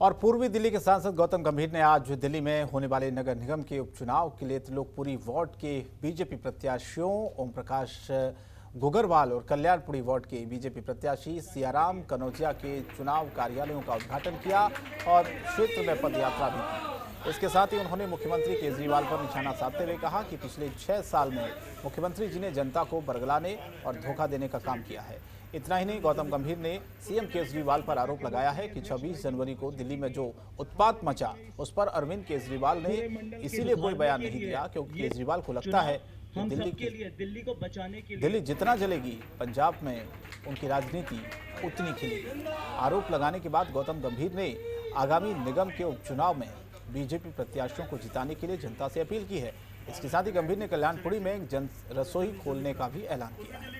और पूर्वी दिल्ली के सांसद गौतम गंभीर ने आज दिल्ली में होने वाले नगर निगम के उपचुनाव के लिए त्रिलोकपुरी वार्ड के बीजेपी प्रत्याशियों ओम प्रकाश गुगरवाल और कल्याणपुरी वार्ड के बीजेपी प्रत्याशी सियाराम कनौजिया के चुनाव कार्यालयों का उद्घाटन किया और क्षेत्र में पदयात्रा भी की। इसके साथ ही उन्होंने मुख्यमंत्री केजरीवाल पर निशाना साधते हुए कहा कि पिछले 6 साल में मुख्यमंत्री जी ने जनता को बरगलाने और धोखा देने का काम किया है। इतना ही नहीं, गौतम गंभीर ने सीएम केजरीवाल पर आरोप लगाया है कि 26 जनवरी को दिल्ली में जो उत्पात मचा उस पर अरविंद केजरीवाल ने इसीलिए कोई बयान नहीं दिया क्योंकि केजरीवाल को लगता है कि दिल्ली जितना जलेगी पंजाब में उनकी राजनीति उतनी खिलेगी। आरोप लगाने के बाद गौतम गंभीर ने आगामी निगम के उपचुनाव में बीजेपी प्रत्याशियों को जिताने के लिए जनता से अपील की है। इसके साथ ही गंभीर ने कल्याणपुरी में एक जन रसोई खोलने का भी ऐलान किया है।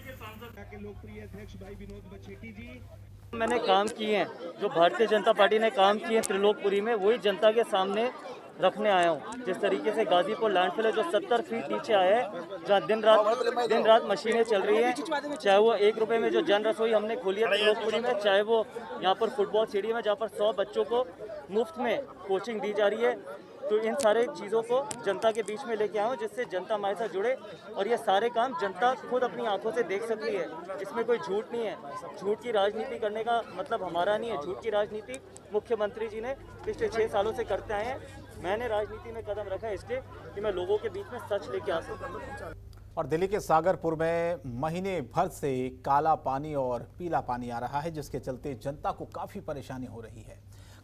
मैंने काम किए हैं, जो भारतीय जनता पार्टी ने काम किए हैं त्रिलोकपुरी में, वही जनता के सामने रखने आया हूँ। जिस तरीके से गाजीपुर लैंडफिल है जो 70 फीट नीचे आया है, जहाँ दिन रात मशीनें चल रही हैं, चाहे वो 1 रुपए में जो जन रसोई हमने खोली है त्रिलोकपुरी में, चाहे वो यहाँ पर फुटबॉल स्टेडियम है जहाँ पर 100 बच्चों को मुफ्त में कोचिंग दी जा रही है। तो इन सारे चीज़ों को जनता के बीच में लेके आया हूँ जिससे जनता हमारे साथ जुड़े और ये सारे काम जनता खुद अपनी आंखों से देख सकती है। इसमें कोई झूठ नहीं है। झूठ की राजनीति करने का मतलब हमारा नहीं है। झूठ की राजनीति मुख्यमंत्री जी ने पिछले 6 सालों से करते आए हैं। मैंने राजनीति में कदम रखा है इसलिए कि मैं लोगों के बीच में सच लेके आ सकूँ। और दिल्ली के सागरपुर में महीने भर से काला पानी और पीला पानी आ रहा है, जिसके चलते जनता को काफ़ी परेशानी हो रही है।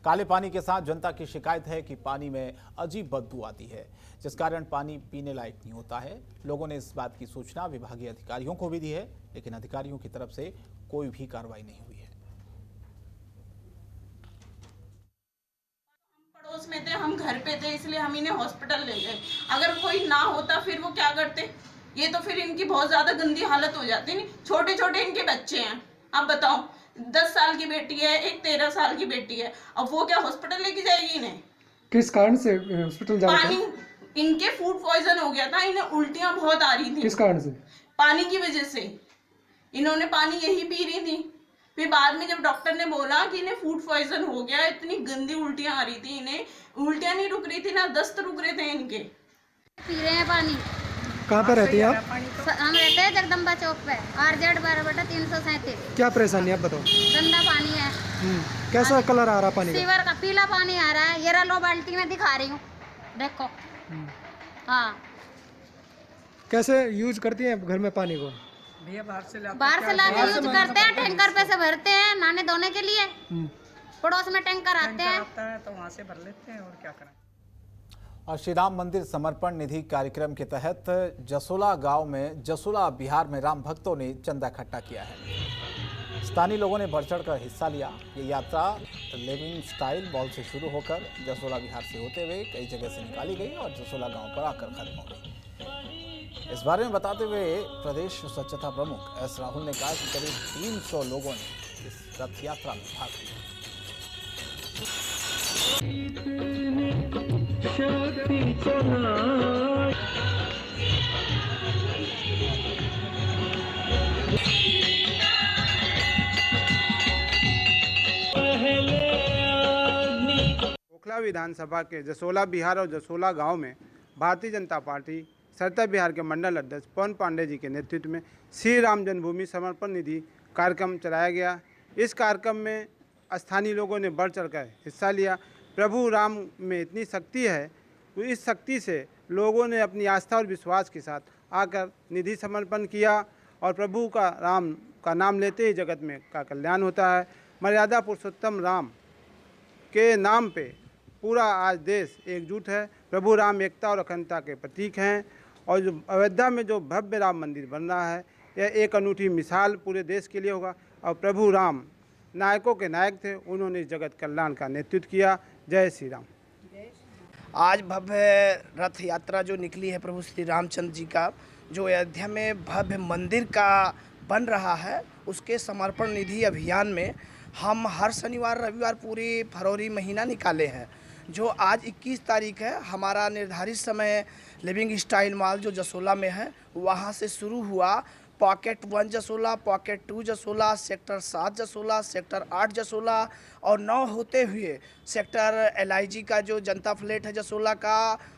काले पानी के साथ जनता की शिकायत है कि पानी में अजीब बदबू आती है, जिस कारण पानी पीने लायक नहीं होता है। लोगों ने इस बात की सूचना विभागीय अधिकारियों को भी दी है, लेकिन अधिकारियों की तरफ से कोई भी कार्रवाई नहीं हुई है। पड़ोस में थे, हम घर पे थे, इसलिए हम इन्हें हॉस्पिटल ले गए। अगर कोई ना होता फिर वो क्या करते? ये तो फिर इनकी बहुत ज्यादा गंदी हालत हो जाती। नहीं, छोटे छोटे इनके बच्चे हैं। आप बताओ, 10 साल की बेटी है, एक 13 साल की बेटी है। अब वो क्या हॉस्पिटल लेके जाएगी इन्हें? किस कारण से हॉस्पिटल जाना? पानी, इनके फूड पॉइजन हो गया था। इन्हें उल्टियां बहुत आ रही थी। किस कारण से? पानी की वजह से। इन्होंने पानी यही पी रही थी। फिर बाद में जब डॉक्टर ने बोला कि इन्हें फूड पॉइजन हो गया, इतनी गंदी उल्टियां आ रही थी, इन्हें उल्टियां नहीं रुक रही थी, ना दस्त रुक रहे थे इनके। पी रहे हैं पानी। कहाँ पे रहती हैं आप? हम रहते हैं जगदम्बा चौक पे, RZ 12/337। क्या परेशानी आप बताओ? गंदा पानी है। कैसा कलर आ रहा पानी का? सीवर का पीला पानी आ रहा है। ये लो बाल्टी में दिखा रही हूँ, देखो। हाँ, कैसे यूज करती हैं घर में पानी को? भैया बाहर से लाके यूज करते हैं। टैंकर पे से भरते हैं नहाने धोने के लिए। पड़ोस में टैंकर आते हैं तो वहाँ से भर लेते हैं, और क्या करें। और श्री राम मंदिर समर्पण निधि कार्यक्रम के तहत जसोला गांव में जसोला बिहार में राम भक्तों ने चंदा इकट्ठा किया है। स्थानीय लोगों ने बढ़ चढ़ कर हिस्सा लिया। ये यात्रा लिविंग स्टाइल मॉल से शुरू होकर जसोला बिहार से होते हुए कई जगह से निकाली गई और जसोला गांव पर आकर खत्म हो गई। इस बारे में बताते हुए प्रदेश स्वच्छता प्रमुख एस राहुल ने कहा कि करीब 300 लोगों ने इस रथ यात्रा में भाग लिया। ओखला विधानसभा के जसोला बिहार और जसोला गांव में भारतीय जनता पार्टी सरता बिहार के मंडल अध्यक्ष पवन पांडे जी के नेतृत्व में श्री राम जन्मभूमि समर्पण निधि कार्यक्रम चलाया गया। इस कार्यक्रम में स्थानीय लोगों ने बढ़ चढ़कर हिस्सा लिया। प्रभु राम में इतनी शक्ति है, तो इस शक्ति से लोगों ने अपनी आस्था और विश्वास के साथ आकर निधि समर्पण किया और प्रभु का राम का नाम लेते ही जगत में का कल्याण होता है। मर्यादा पुरुषोत्तम राम के नाम पे पूरा आज देश एकजुट है। प्रभु राम एकता और अखंडता के प्रतीक हैं और जो अयोध्या में जो भव्य राम मंदिर बन रहा है, यह एक अनूठी मिसाल पूरे देश के लिए होगा। और प्रभु राम नायकों के नायक थे, उन्होंने इस जगत कल्याण का नेतृत्व किया। जय श्री राम। आज भव्य रथ यात्रा जो निकली है प्रभु श्री रामचंद्र जी का, जो अयोध्या में भव्य मंदिर का बन रहा है, उसके समर्पण निधि अभियान में हम हर शनिवार रविवार पूरी फरवरी महीना निकाले हैं। जो आज 21 तारीख है, हमारा निर्धारित समय लिविंग स्टाइल मॉल जो जसोला में है वहाँ से शुरू हुआ। Pocket 1 Jasola, pocket 2 Jasola, sector 7 Jasola, sector 8 Jasola और 9 होते हुए सेक्टर LIG का जो जनता फ्लैट है जसोला का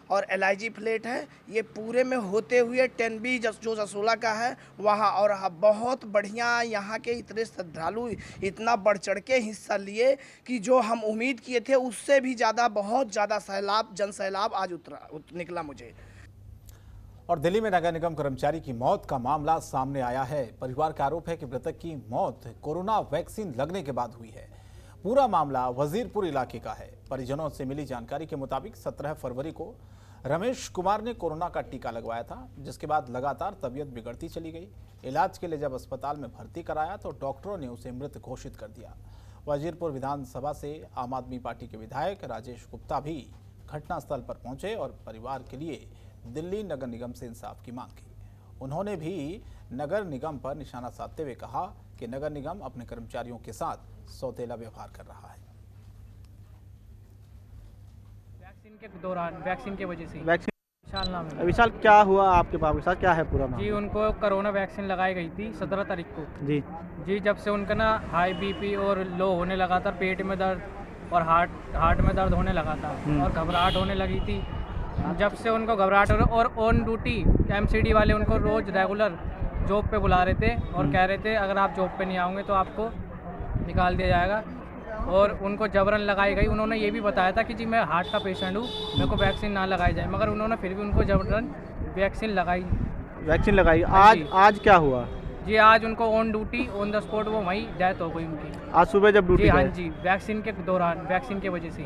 और LIG फ्लैट है, ये पूरे में होते हुए 10B जो जसोला का है वहाँ। और बहुत बढ़िया यहाँ के इतने श्रद्धालु इतना बढ़ चढ़ के हिस्सा लिए कि जो हम उम्मीद किए थे उससे भी ज़्यादा, बहुत ज़्यादा जन सैलाब आज निकला मुझे। और दिल्ली में नगर निगम कर्मचारी की मौत का मामला सामने आया है। परिवार का आरोप है कि मृतक की मौत कोरोना वैक्सीन लगने के बाद हुई है। पूरा मामला वजीरपुर इलाके का है। परिजनों से मिली जानकारी के मुताबिक 17 फरवरी को रमेश कुमार ने कोरोना का टीका लगवाया था, जिसके बाद लगातार तबीयत बिगड़ती चली गई। इलाज के लिए जब अस्पताल में भर्ती कराया तो डॉक्टरों ने उसे मृत घोषित कर दिया। वजीरपुर विधानसभा से आम आदमी पार्टी के विधायक राजेश गुप्ता भी घटनास्थल पर पहुंचे और परिवार के लिए दिल्ली नगर निगम से इंसाफ की मांग की। उन्होंने भी नगर निगम पर निशाना साधते हुए कहा कि नगर निगम अपने कर्मचारियों के साथ सौतेला व्यवहार कर रहा है। वैक्सीन के दौरान, वैक्सीन की वजह से विशाल नाम है। विशाल, क्या हुआ आपके बाप के साथ, क्या है पूरा मामला? जी, उनको कोरोना वैक्सीन लगाई गई थी 17 तारीख को। जी, जब से उनका ना हाई BP और लो होने लगा था, पेट में दर्द और हार्ट में दर्द होने लगा था और घबराहट होने लगी थी। जब से उनको घबराहट और ऑन ड्यूटी MCD वाले उनको रोज़ रेगुलर जॉब पे बुला रहे थे और कह रहे थे अगर आप जॉब पे नहीं आओगे तो आपको निकाल दिया जाएगा। और उनको जबरन लगाई गई। उन्होंने ये भी बताया था कि जी मैं हार्ट का पेशेंट हूँ, मेरे को वैक्सीन ना लगाई जाए, मगर उन्होंने फिर भी उनको जबरन वैक्सीन लगाई। आज क्या हुआ? जी, आज उनको on duty on the spot वो वहीं डेथ हो गई उनकी। आज सुबह जब ड्यूटी? हाँ जी, वैक्सीन के दौरान, वैक्सीन की वजह से।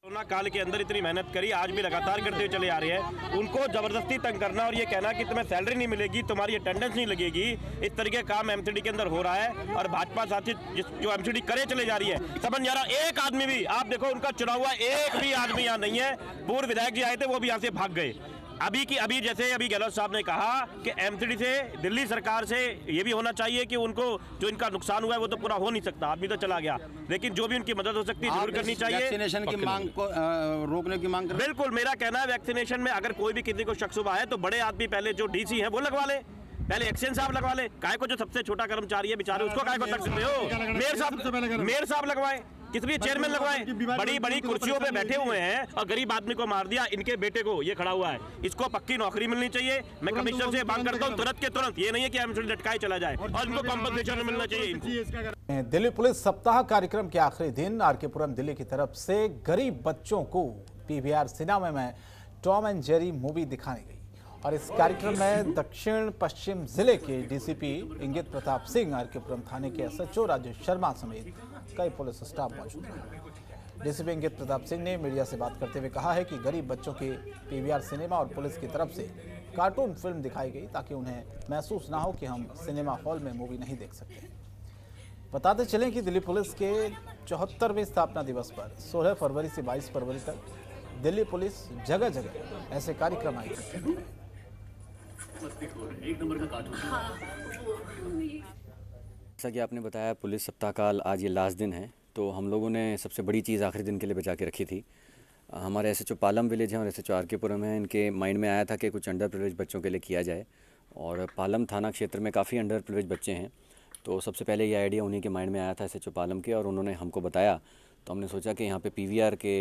कोरोना काल के अंदर इतनी मेहनत करी, आज भी लगातार करते हुए चले आ रहे हैं। उनको जबरदस्ती तंग करना और ये कहना कि तुम्हें सैलरी नहीं मिलेगी, तुम्हारी अटेंडेंस नहीं लगेगी, इस तरीके का काम MCD के अंदर हो रहा है। और भाजपा साथी जो MCD करे चले जा रही है, समझ जा रहा। एक आदमी भी, आप देखो उनका चुनाव हुआ, एक भी आदमी यहाँ नहीं है। पूर्व विधायक जी आए थे, वो भी यहाँ से भाग गए। अभी जैसे गहलोत साहब ने कहा कि MCD से, दिल्ली सरकार से ये भी होना चाहिए कि उनको जो इनका नुकसान हुआ है वो तो पूरा हो नहीं सकता, आदमी तो चला गया, लेकिन जो भी उनकी मदद हो सकती है जरूर करनी चाहिए। वैक्सीनेशन की मांग को रोकने की मांग। बिल्कुल, मेरा कहना है वैक्सीनेशन में अगर कोई भी किसी को शक शुबा है तो बड़े आदमी पहले जो DC है वो लगवा ले, पहले एक्शन साहब लगवा ले। काय को जो सबसे छोटा कर्मचारी है बेचारे, उसको काय को तकलीफ हो? मेयर साहब लगवाए, किसी भी चेयरमैन लगवाए। बड़ी कुर्सियों पे बैठे हुए हैं और गरीब आदमी को मार दिया। इनके बेटे को ये खड़ा हुआ है, इसको पक्की नौकरी मिलनी चाहिए। मैं कमिश्नर से मांग करता हूँ तुरंत के तुरंत, ये नहीं है कि MCD लटकाए चला जाए, और इनको कॉम्पनसेशन मिलना चाहिए। दिल्ली पुलिस सप्ताह कार्यक्रम के आखिरी दिन RK-पुरम दिल्ली की तरफ से गरीब बच्चों को PVR सिनेमा में टॉम एंड जेरी मूवी दिखाने गई। और इस कार्यक्रम में दक्षिण पश्चिम जिले के DCP इंगित प्रताप सिंह, RK-पुरम थाने के SHO राजेश शर्मा समेत कई पुलिस स्टाफ मौजूद रहे। DCP इंगित प्रताप सिंह ने मीडिया से बात करते हुए कहा है कि गरीब बच्चों के PVR सिनेमा और पुलिस की तरफ से कार्टून फिल्म दिखाई गई ताकि उन्हें महसूस ना हो कि हम सिनेमा हॉल में मूवी नहीं देख सकते। बताते चलें कि दिल्ली पुलिस के 74वें स्थापना दिवस पर 16 फरवरी से 22 फरवरी तक दिल्ली पुलिस जगह जगह ऐसे कार्यक्रम आयोजित करती है। जैसा कि आपने बताया, पुलिस सप्ताह काल आज ये लास्ट दिन है, तो हम लोगों ने सबसे बड़ी चीज़ आखिरी दिन के लिए बचा के रखी थी। हमारे SHO पालम विलेज हैं और SHO RK-पुरम है, इनके माइंड में आया था कि कुछ अंडर प्रिविलेज बच्चों के लिए किया जाए। और पालम थाना क्षेत्र में काफ़ी अंडर प्रिविलेज बच्चे हैं, तो सबसे पहले ये आइडिया उन्हीं के माइंड में आया था, SHO पालम के, और उन्होंने हमको बताया। तो हमने सोचा कि यहाँ पे PVR के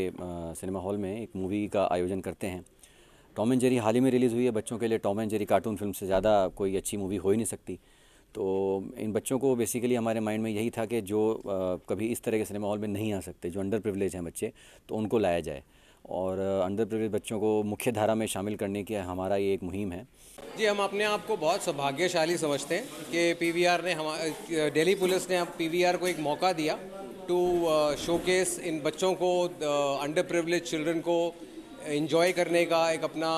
सिनेमा हॉल में एक मूवी का आयोजन करते हैं। टॉम एंड जेरी हाल ही में रिलीज़ हुई है। बच्चों के लिए Tom and Jerry cartoon film से ज़्यादा कोई अच्छी मूवी हो ही नहीं सकती। तो इन बच्चों को बेसिकली हमारे माइंड में यही था कि जो कभी इस तरह के सिनेमा हॉल में नहीं आ सकते, जो अंडर प्रिविलेज हैं बच्चे, तो उनको लाया जाए। और अंडर प्रिविलेज बच्चों को मुख्य धारा में शामिल करने की हमारा ये एक मुहिम है। जी, हम अपने आप को बहुत सौभाग्यशाली समझते हैं कि PVR ने, दिल्ली पुलिस ने PVR को एक मौका दिया टू शोकेस इन बच्चों को, अंडर प्रिविलेज चिल्ड्रन को एंजॉय करने का एक अपना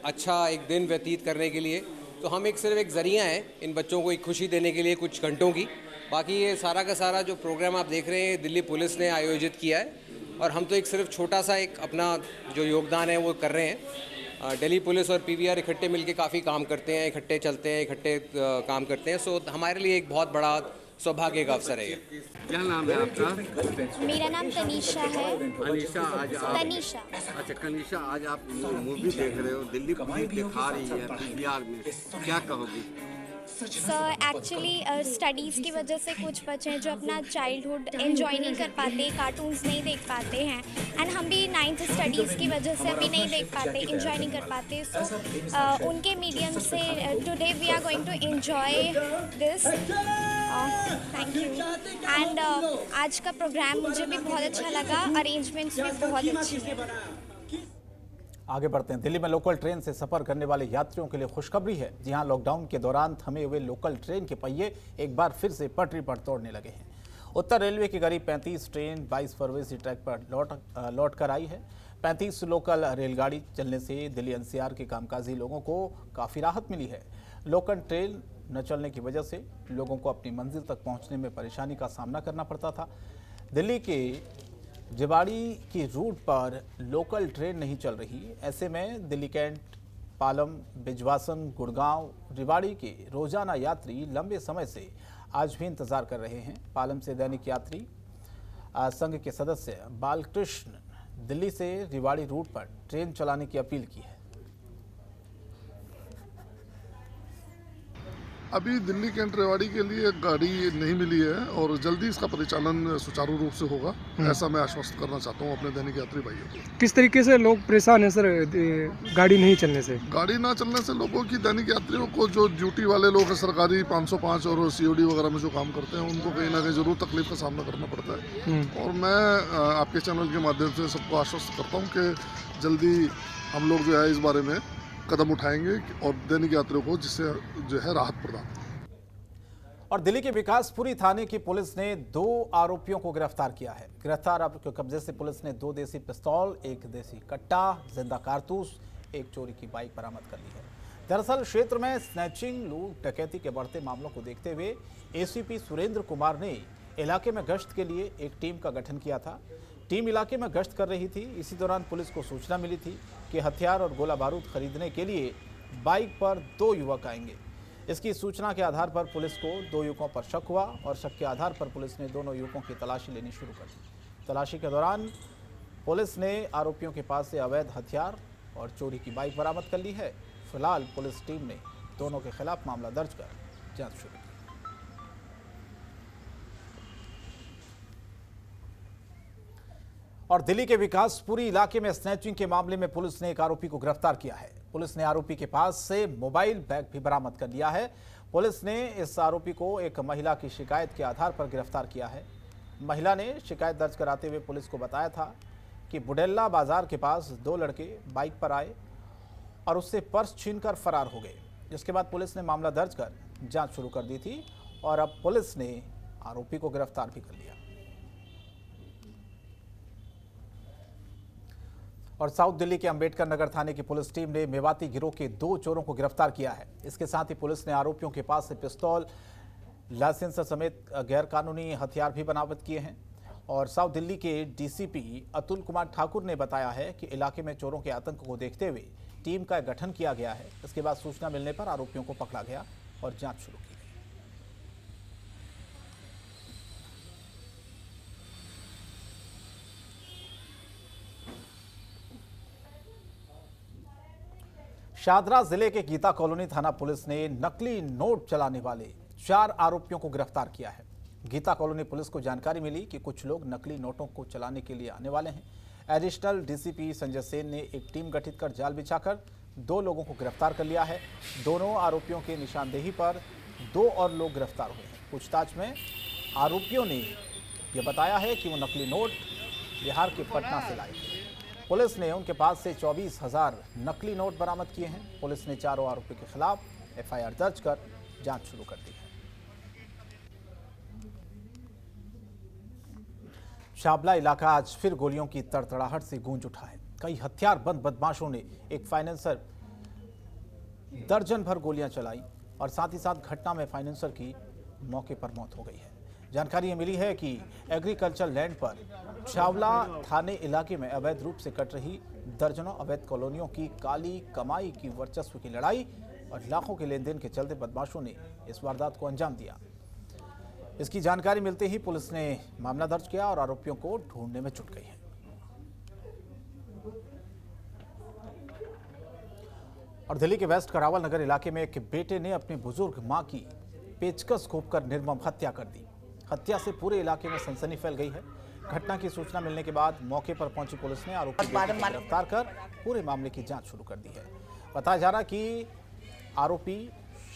अच्छा एक दिन व्यतीत करने के लिए। तो हम सिर्फ एक ज़रिया है इन बच्चों को एक खुशी देने के लिए कुछ घंटों की। बाकी ये सारा का सारा जो प्रोग्राम आप देख रहे हैं दिल्ली पुलिस ने आयोजित किया है, और हम तो एक सिर्फ छोटा सा एक अपना जो योगदान है वो कर रहे हैं। दिल्ली पुलिस और PVR इकट्ठे मिलके काफ़ी काम करते हैं, इकट्ठे चलते हैं, इकट्ठे काम करते हैं। सो हमारे लिए एक बहुत बड़ा सौभाग्य का अवसर है। क्या नाम है आपका? मेरा नाम तनीषा है। अनीशा, आज आप तनीषा। अच्छा कनीषा, आज आप मूवी देख रहे हो, दिल्ली पुलिस दिखा रही है PVR में, क्या कहोगी? सर एक्चुअली स्टडीज़ की वजह से कुछ बच्चे हैं जो अपना चाइल्डहुड एंजॉय नहीं कर पाते, कार्टून्स नहीं देख पाते हैं, एंड हम भी 9th स्टडीज़ की वजह से अभी नहीं देख पाते, एंजॉय नहीं कर पाते। सो उनके मीडियम से today we are going to enjoy this. Thank you. And आज का प्रोग्राम मुझे भी बहुत अच्छा लगा, अरेंजमेंट्स भी बहुत अच्छी हैं। आगे बढ़ते हैं। दिल्ली में लोकल ट्रेन से सफर करने वाले यात्रियों के लिए खुशखबरी है। जी हां, लॉकडाउन के दौरान थमे हुए लोकल ट्रेन के पहिए एक बार फिर से पटरी पर दौड़ने लगे हैं। उत्तर रेलवे की करीब 35 ट्रेन 22 फरवरी से ट्रैक पर लौट कर आई है। 35 लोकल रेलगाड़ी चलने से दिल्ली एनसीआर के कामकाजी लोगों को काफ़ी राहत मिली है। लोकल ट्रेन न चलने की वजह से लोगों को अपनी मंजिल तक पहुंचने में परेशानी का सामना करना पड़ता था। दिल्ली के रेवाड़ी की रूट पर लोकल ट्रेन नहीं चल रही। ऐसे में दिल्ली कैंट, पालम, बिजवासन, गुड़गांव, रेवाड़ी के रोजाना यात्री लंबे समय से आज भी इंतजार कर रहे हैं। पालम से दैनिक यात्री संघ के सदस्य बालकृष्ण दिल्ली से रेवाड़ी रूट पर ट्रेन चलाने की अपील की है। अभी दिल्ली कैंट रेवाड़ी के लिए गाड़ी नहीं मिली है और जल्दी इसका परिचालन सुचारू रूप से होगा, ऐसा मैं आश्वस्त करना चाहता हूँ अपने दैनिक यात्री भाइयों को। किस तरीके से लोग परेशान हैं सर गाड़ी नहीं चलने से? गाड़ी ना चलने से लोगों की, दैनिक यात्रियों को, जो ड्यूटी वाले लोग हैं सरकारी 505 और सीओडी वगैरह में जो काम करते हैं, उनको कहीं ना कहीं जरूर तकलीफ का सामना करना पड़ता है। और मैं आपके चैनल के माध्यम से सबको आश्वस्त करता हूँ कि जल्दी हम लोग जो है इस बारे में कदम उठाएंगे और दैनिक यात्रियों को जिससे जो है राहत प्रदान। और दिल्ली के विकासपुरी थाने की पुलिस ने 2 आरोपियों को गिरफ्तार किया है। गिरफ्तार आरोपियों के कब्जे से पुलिस ने 2 देसी पिस्तौल, 1 देसी कट्टा, जिंदा कारतूस, 1 चोरी की बाइक बरामद कर ली है। दरअसल क्षेत्र में स्नैचिंग, लूट, डकैती के बढ़ते मामलों को देखते हुए एसीपी सुरेंद्र कुमार ने इलाके में गश्त के लिए एक टीम का गठन किया था। टीम इलाके में गश्त कर रही थी। इसी दौरान पुलिस को सूचना मिली थी कि हथियार और गोला बारूद खरीदने के लिए बाइक पर 2 युवक आएंगे। इसकी सूचना के आधार पर पुलिस को 2 युवकों पर शक हुआ और शक के आधार पर पुलिस ने दोनों युवकों की तलाशी लेनी शुरू कर दी। तलाशी के दौरान पुलिस ने आरोपियों के पास से अवैध हथियार और चोरी की बाइक बरामद कर ली है। फिलहाल पुलिस टीम ने दोनों के खिलाफ मामला दर्ज कर जांच शुरू की। और दिल्ली के विकासपुरी इलाके में स्नैचिंग के मामले में पुलिस ने एक आरोपी को गिरफ्तार किया है। पुलिस ने आरोपी के पास से मोबाइल बैग भी बरामद कर लिया है। पुलिस ने इस आरोपी को एक महिला की शिकायत के आधार पर गिरफ्तार किया है। महिला ने शिकायत दर्ज कराते हुए पुलिस को बताया था कि बुडेला बाजार के पास 2 लड़के बाइक पर आए और उससे पर्स छीनकर फरार हो गए, जिसके बाद पुलिस ने मामला दर्ज कर जांच शुरू कर दी थी और अब पुलिस ने आरोपी को गिरफ्तार भी कर लिया। और साउथ दिल्ली के अंबेडकर नगर थाने की पुलिस टीम ने मेवाती गिरोह के 2 चोरों को गिरफ्तार किया है। इसके साथ ही पुलिस ने आरोपियों के पास से पिस्तौल, लाइसेंस समेत गैरकानूनी हथियार भी बरामद किए हैं। और साउथ दिल्ली के डीसीपी अतुल कुमार ठाकुर ने बताया है कि इलाके में चोरों के आतंक को देखते हुए टीम का गठन किया गया है। इसके बाद सूचना मिलने पर आरोपियों को पकड़ा गया और जांच शुरू की। शादरा जिले के गीता कॉलोनी थाना पुलिस ने नकली नोट चलाने वाले 4 आरोपियों को गिरफ्तार किया है। गीता कॉलोनी पुलिस को जानकारी मिली कि कुछ लोग नकली नोटों को चलाने के लिए आने वाले हैं। एडिशनल डीसीपी संजय सेन ने एक टीम गठित कर जाल बिछाकर 2 लोगों को गिरफ्तार कर लिया है। दोनों आरोपियों की निशानदेही पर 2 और लोग गिरफ्तार हुए हैं। पूछताछ में आरोपियों ने यह बताया है कि वो नकली नोट बिहार के पटना से लाए थे। पुलिस ने उनके पास से 24,000 नकली नोट बरामद किए हैं। पुलिस ने 4 आरोपी के खिलाफ एफआईआर दर्ज कर जांच शुरू कर दी है। शाबला इलाका आज फिर गोलियों की तड़तड़ाहट से गूंज उठा है। कई हथियारबंद बदमाशों ने एक फाइनेंसर दर्जन भर गोलियां चलाई और साथ ही साथ घटना में फाइनेंसर की मौके पर मौत हो गई है। जानकारी मिली है कि एग्रीकल्चर लैंड पर शावला थाने इलाके में अवैध रूप से कट रही दर्जनों अवैध कॉलोनियों की काली कमाई की वर्चस्व की लड़ाई और लाखों के लेन देन के चलते बदमाशों ने इस वारदात को अंजाम दिया। इसकी जानकारी मिलते ही पुलिस ने मामला दर्ज किया और आरोपियों को ढूंढने में जुट गई है। और दिल्ली के वेस्ट करावल नगर इलाके में एक बेटे ने अपनी बुजुर्ग मां की पेचकस घोंपकर निर्मम हत्या कर दी। हत्या से पूरे इलाके में सनसनी फैल गई है। घटना की सूचना मिलने के बाद मौके पर पहुंची पुलिस ने आरोपी को गिरफ्तार कर पूरे मामले की जांच शुरू कर दी है। बताया जा रहा कि आरोपी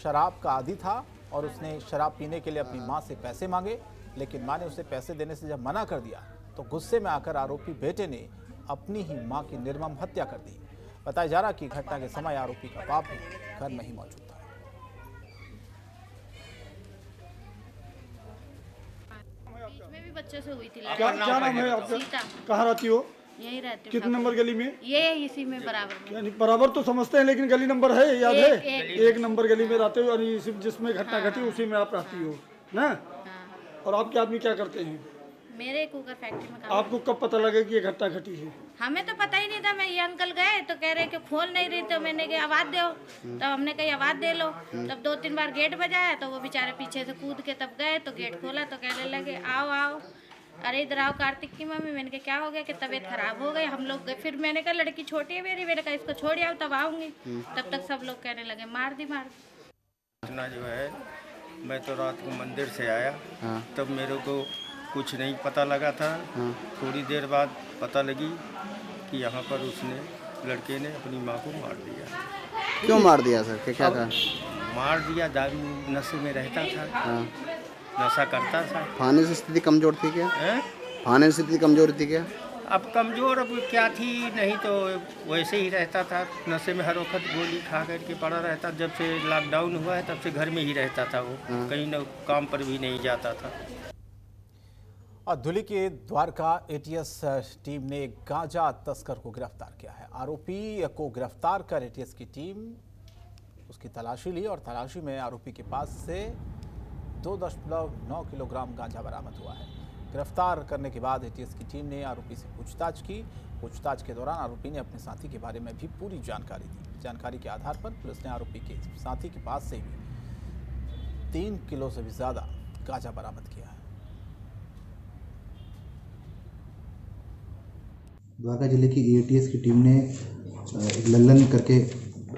शराब का आदी था और उसने शराब पीने के लिए अपनी मां से पैसे मांगे, लेकिन मां ने उसे पैसे देने से जब मना कर दिया तो गुस्से में आकर आरोपी बेटे ने अपनी ही मां की निर्मम हत्या कर दी। बताया जा रहा कि घटना के समय आरोपी का बाप भी घर में ही मौजूद था। में भी बच्चे से हुई थी। क्या नाम है आपका? कहाँ रहती हो? यही रहती हूँ। कितने नंबर गली में? ये इसी में बराबर में। यानी बराबर तो समझते हैं, लेकिन गली नंबर है याद है? एक नंबर गली में रहते हो, यानी जिसमें घटना घटी उसी में आप रहती हो ना? और आपके आदमी क्या करते हैं? मेरे कुकर फैक्ट्री में काम। आपको कब पता लगा कि ये घटना घटी है? हमें तो पता ही नहीं था। मैं ये अंकल गए तो कह रहे कि खोल नहीं रही, तो मैंने कहा आवाज़ दो, तब हमने कही आवाज़ दे लो। तब 2-3 बार गेट बजाया तो वो बेचारे पीछे से कूद के तब गए, तो गेट खोला तो कहने लगे आओ आओ, अरे इधर आओ कार्तिक की मम्मी। मैंने कहा क्या हो गया? कि तबीयत खराब हो गई। हम लोग गए, फिर मैंने कहा लड़की छोटी है मेरी, मैंने कहा इसको छोड़ आओ तब आऊँगी। तब तक सब लोग कहने लगे मार दी मार दी। घटना जो है, मैं तो रात को मंदिर से आया, तब मेरे को कुछ नहीं पता लगा था। थोड़ी देर बाद पता लगी कि यहाँ पर उसने लड़के ने अपनी माँ को मार दिया। क्यों मार दिया सर? क्या था? मार दिया, दारू नशे में रहता था, नशा करता था। खाने से स्थिति कमजोर थी क्या? खाने से स्थिति कमजोर थी क्या? अब कमजोर अब क्या थी, नहीं तो वैसे ही रहता था। नशे में हर वक्त गोली खा करके पड़ा रहता। जब से लॉकडाउन हुआ है तब से घर में ही रहता था वो, कहीं न काम पर भी नहीं जाता था। और दिल्ली के द्वारका एटीएस टीम ने एक गांजा तस्कर को गिरफ्तार किया है। आरोपी को गिरफ्तार कर एटीएस की टीम उसकी तलाशी ली और तलाशी में आरोपी के पास से 2.9 किलोग्राम गांजा बरामद हुआ है। गिरफ्तार करने के बाद एटीएस की टीम ने आरोपी से पूछताछ की। पूछताछ के दौरान आरोपी ने अपने साथी के बारे में भी पूरी जानकारी दी। जानकारी के आधार पर पुलिस ने आरोपी के साथी के पास से भी 3 किलो से भी ज़्यादा गांजा बरामद किया है। द्वारका जिले की एटीएस की टीम ने एक लल्लन करके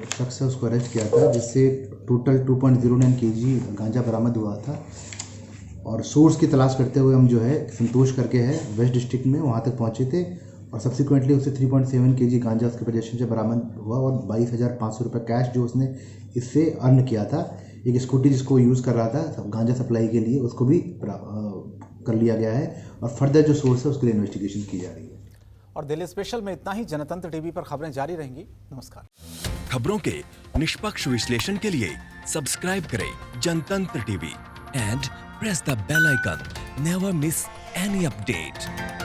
शख्स है उसको अरेस्ट किया था, जिससे टोटल 2.09 kg गांजा बरामद हुआ था। और सोर्स की तलाश करते हुए हम जो है संतोष करके है वेस्ट डिस्ट्रिक्ट में वहाँ तक पहुँचे थे और सब्सिक्वेंटली उससे 3.7 kg गांजा उसके पोजेशन से बरामद हुआ और 22,500 रुपये कैश जो उसने इससे अर्न किया था। एक स्कूटी जिसको यूज़ कर रहा था गांजा सप्लाई के लिए, उसको भी कर लिया गया है और फर्दर जो सोर्स है उसके लिए इन्वेस्टिगेशन की जा रही है। और दिल्ली स्पेशल में इतना ही। जनतंत्र टीवी पर खबरें जारी रहेंगी। नमस्कार। खबरों के निष्पक्ष विश्लेषण के लिए सब्सक्राइब करें Jantantra TV and press the bell icon. Never miss any update.